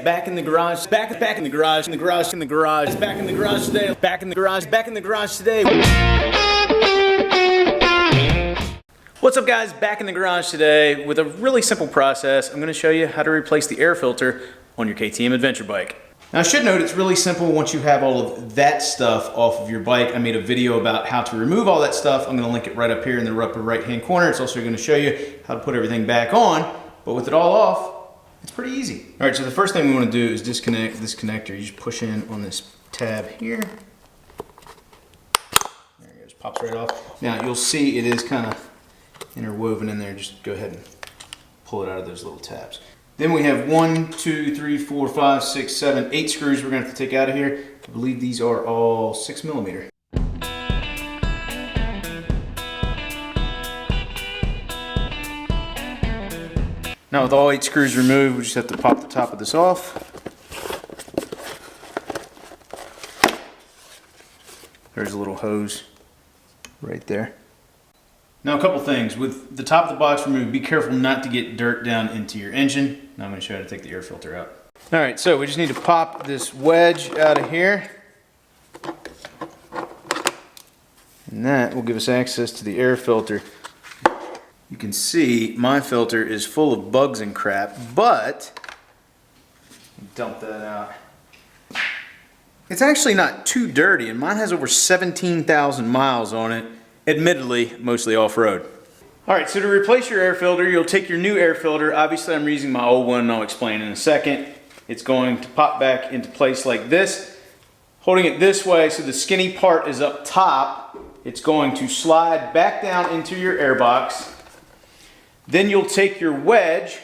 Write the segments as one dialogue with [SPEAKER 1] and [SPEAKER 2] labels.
[SPEAKER 1] back in the garage, back in the garage, back in the garage today, back in the garage today. What's up guys, back in the garage today with a really simple process. I'm going to show you how to replace the air filter on your KTM adventure bike. Now I should note it's really simple once you have all of that stuff off of your bike. I made a video about how to remove all that stuff. I'm going to link it right up here in the upper right hand corner. It's also going to show you how to put everything back on, but with it all off, it's pretty easy. All right, so the first thing we want to do is disconnect this connector. You just push in on this tab here. There it goes, pops right off. Now you'll see it is kind of interwoven in there. Just go ahead and pull it out of those little tabs. Then we have 1, 2, 3, 4, 5, 6, 7, 8 screws we're going to have to take out of here. I believe these are all 6mm. Now with all 8 screws removed, we just have to pop the top of this off. There's a little hose right there. Now a couple things. With the top of the box removed, be careful not to get dirt down into your engine. Now I'm going to show you how to take the air filter out. Alright, so we just need to pop this wedge out of here. And that will give us access to the air filter. You can see my filter is full of bugs and crap, but dump that out. It's actually not too dirty, and mine has over 17,000 miles on it, admittedly mostly off-road. Alright, so to replace your air filter, you'll take your new air filter. Obviously I'm using my old one, and I'll explain in a second. It's going to pop back into place like this. Holding it this way so the skinny part is up top, it's going to slide back down into your air box. Then you'll take your wedge,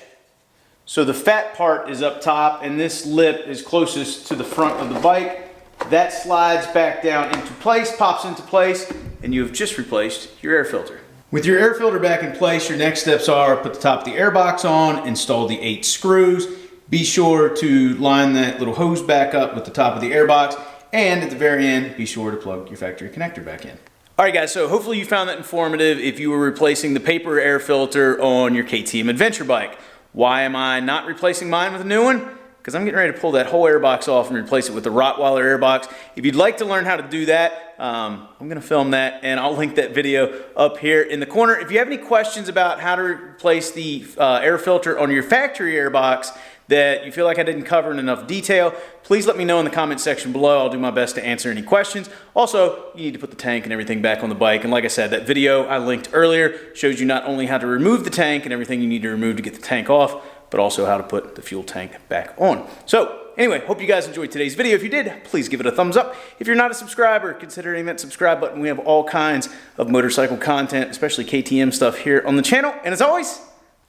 [SPEAKER 1] so the fat part is up top and this lip is closest to the front of the bike. That slides back down into place, pops into place, and you have just replaced your air filter. With your air filter back in place, your next steps are put the top of the air box on, install the 8 screws. Be sure to line that little hose back up with the top of the air box, and at the very end, be sure to plug your factory connector back in. Alright guys, so hopefully you found that informative if you were replacing the paper air filter on your KTM adventure bike. Why am I not replacing mine with a new one? Because I'm getting ready to pull that whole air box off and replace it with the Rottweiler air box. If you'd like to learn how to do that, I'm going to film that and I'll link that video up here in the corner. If you have any questions about how to replace the air filter on your factory air box that you feel like I didn't cover in enough detail, please let me know in the comment section below. I'll do my best to answer any questions. Also, you need to put the tank and everything back on the bike. And like I said, that video I linked earlier shows you not only how to remove the tank and everything you need to remove to get the tank off, but also how to put the fuel tank back on. So anyway, hope you guys enjoyed today's video. If you did, please give it a thumbs up. If you're not a subscriber, consider hitting that subscribe button. We have all kinds of motorcycle content, especially KTM stuff here on the channel. And as always,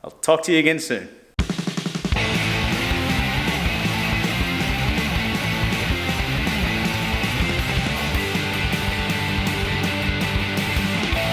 [SPEAKER 1] I'll talk to you again soon.